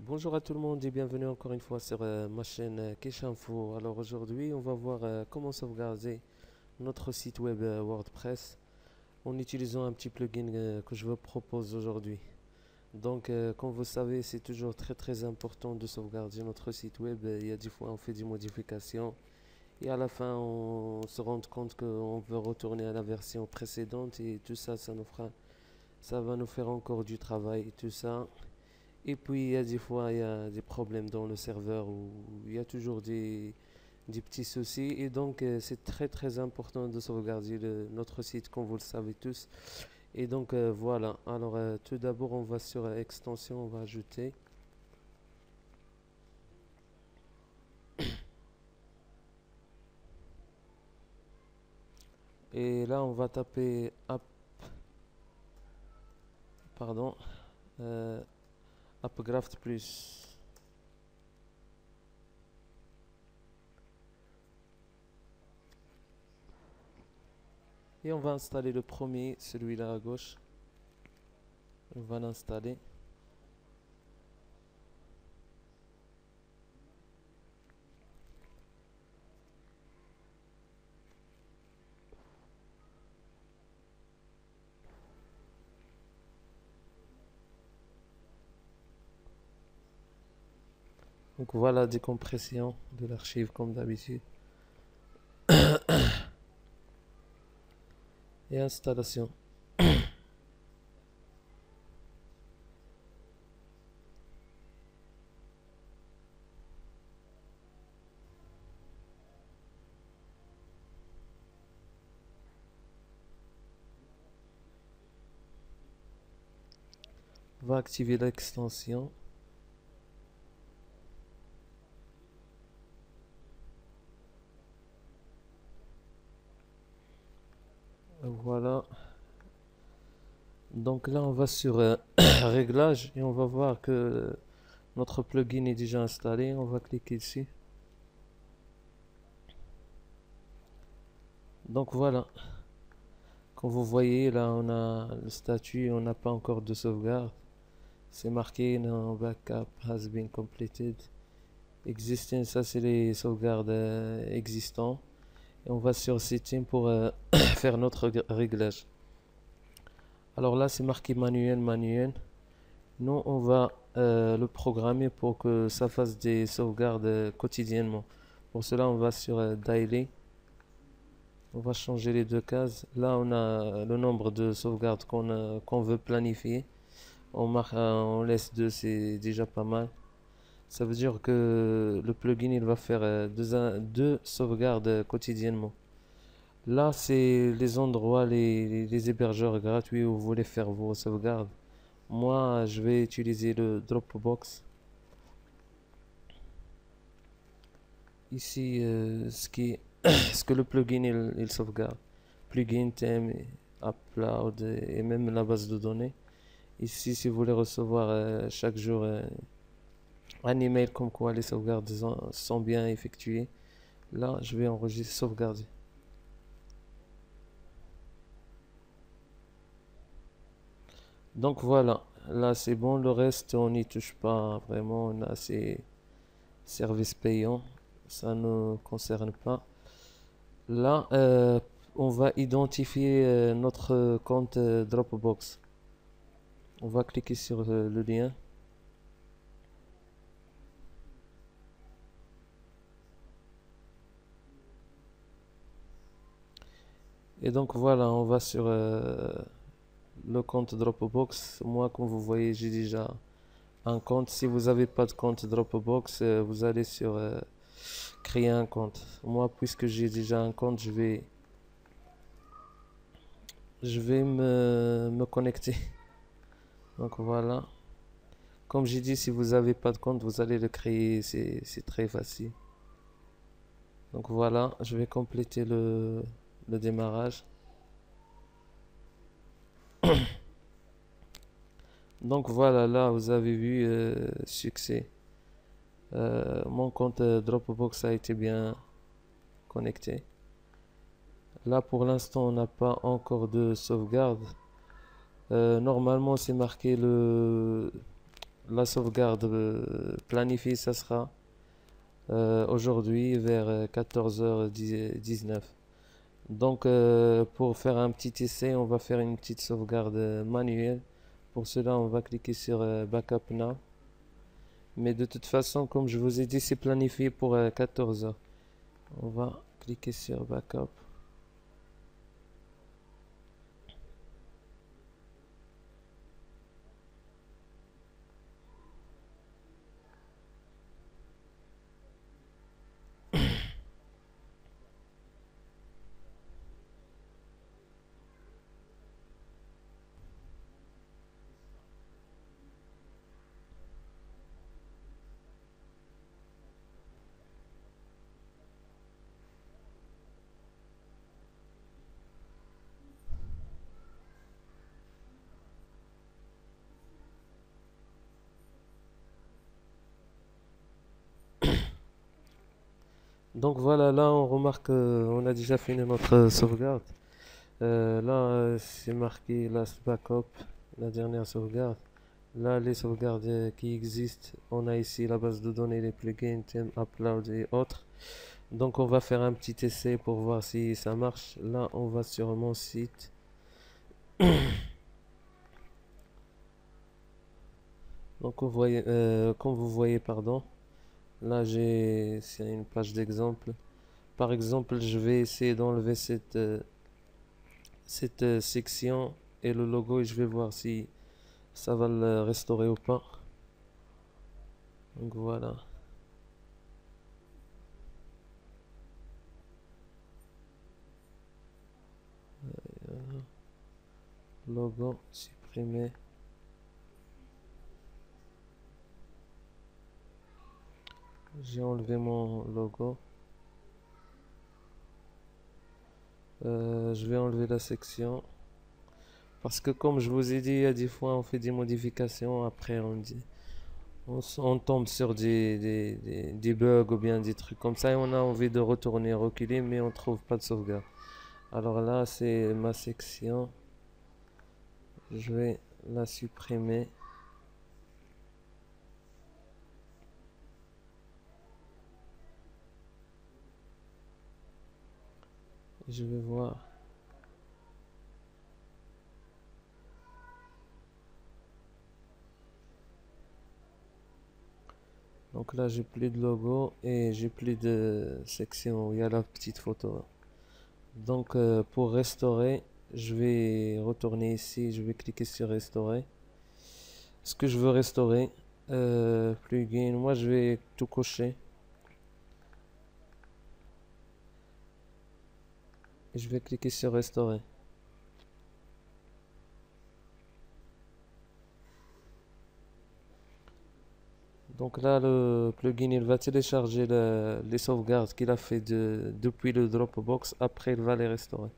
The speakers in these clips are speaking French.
Bonjour à tout le monde et bienvenue encore une fois sur ma chaîne Kesh Info. Alors aujourd'hui, on va voir comment sauvegarder notre site web WordPress en utilisant un petit plugin que je vous propose aujourd'hui. Donc, comme vous savez, c'est toujours très important de sauvegarder notre site web. Il y a des fois, on fait des modifications et à la fin, on se rend compte qu'on veut retourner à la version précédente et tout ça, ça va nous faire encore du travail et tout ça. Et puis, il y a des fois, il y a des problèmes dans le serveur où il y a toujours des petits soucis. Et donc, c'est très important de sauvegarder notre site, comme vous le savez tous. Et donc, voilà. Alors, tout d'abord, on va sur extension, on va ajouter. Et là, on va taper app, pardon, euh, AppGraft Plus. Et on va installer le premier, celui-là à gauche. On va l'installer. Donc voilà, décompression de l'archive comme d'habitude. Et installation. On va activer l'extension. Voilà. Donc là, on va sur Réglages et on va voir que notre plugin est déjà installé. On va cliquer dessus. Donc voilà. Comme vous voyez, là, on a le statut. On n'a pas encore de sauvegarde. C'est marqué No backup has been completed. Existing, ça c'est les sauvegardes existants. Et on va sur Setting pour faire notre réglage. Alors là, c'est marqué manuel. Nous, on va le programmer pour que ça fasse des sauvegardes quotidiennement. Pour cela, on va sur Daily. On va changer les deux cases. Là, on a le nombre de sauvegardes qu'on veut planifier. On laisse deux, c'est déjà pas mal. Ça veut dire que le plugin, il va faire deux sauvegardes quotidiennement. Là, c'est les endroits, les hébergeurs gratuits où vous voulez faire vos sauvegardes. Moi, je vais utiliser le Dropbox. Ici, ce que le plugin il sauvegarde. Plugin, thème, upload et même la base de données. Ici, si vous voulez recevoir chaque jour un email comme quoi les sauvegardes sont bien effectuées, là, je vais enregistrer, sauvegarder. Donc voilà, là c'est bon, le reste on n'y touche pas vraiment, on a ces services payants, ça ne concerne pas. Là, on va identifier notre compte Dropbox. On va cliquer sur le lien. Et donc voilà, on va sur le compte Dropbox. Moi, comme vous voyez, j'ai déjà un compte. Si vous n'avez pas de compte Dropbox, vous allez sur créer un compte. Moi, puisque j'ai déjà un compte, je vais me connecter. Donc voilà. Comme j'ai dit, si vous n'avez pas de compte, vous allez le créer. C'est très facile. Donc voilà, je vais compléter le démarrage. Donc voilà, là vous avez vu succès. Mon compte Dropbox a été bien connecté. Là pour l'instant on n'a pas encore de sauvegarde. Normalement c'est marqué la sauvegarde planifiée, ça sera aujourd'hui vers 14h19. Donc pour faire un petit essai, on va faire une petite sauvegarde manuelle. Pour cela, on va cliquer sur Backup Now. Mais de toute façon, comme je vous ai dit, c'est planifié pour 14h. On va cliquer sur Backup. Donc voilà, là on remarque qu'on a déjà fini notre sauvegarde. Là c'est marqué Last Backup, la dernière sauvegarde. Là les sauvegardes qui existent, on a ici la base de données, les plugins, thèmes, upload et autres. Donc on va faire un petit essai pour voir si ça marche. Là on va sur mon site. Donc comme vous voyez, pardon, là c'est une page d'exemple. Par exemple, je vais essayer d'enlever cette section et le logo et je vais voir si ça va le restaurer ou pas. Donc voilà. Logo supprimé. J'ai enlevé mon logo. Je vais enlever la section. Parce que comme je vous ai dit, il y a des fois on fait des modifications, après on tombe sur des bugs ou bien des trucs comme ça et on a envie de retourner reculer mais on trouve pas de sauvegarde. Alors là c'est ma section. Je vais la supprimer. Je vais voir. Donc là, j'ai plus de logo et j'ai plus de section où il y a la petite photo. Donc pour restaurer, je vais retourner ici, je vais cliquer sur restaurer. Ce que je veux restaurer, plugin, moi je vais tout cocher. Et je vais cliquer sur restaurer. Donc là, le plugin, il va télécharger les sauvegardes qu'il a fait depuis le Dropbox. Après, il va les restaurer.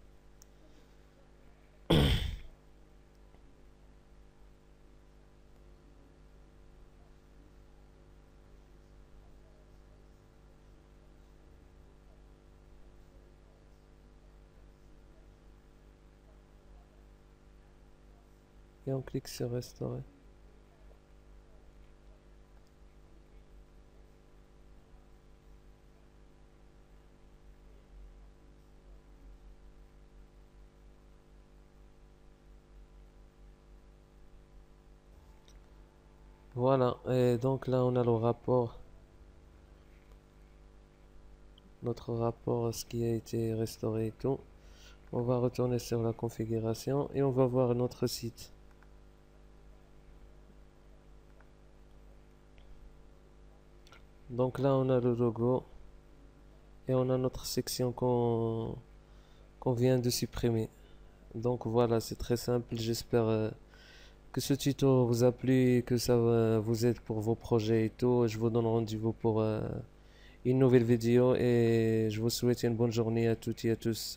Et on clique sur restaurer. Voilà, et donc là on a le rapport, notre rapport, ce qui a été restauré et tout. On va retourner sur la configuration et on va voir notre site. Donc là on a le logo et on a notre section qu'on vient de supprimer. Donc voilà, c'est très simple. J'espère que ce tuto vous a plu et que ça va vous aide pour vos projets et tout. Je vous donne rendez-vous pour une nouvelle vidéo et je vous souhaite une bonne journée à toutes et à tous.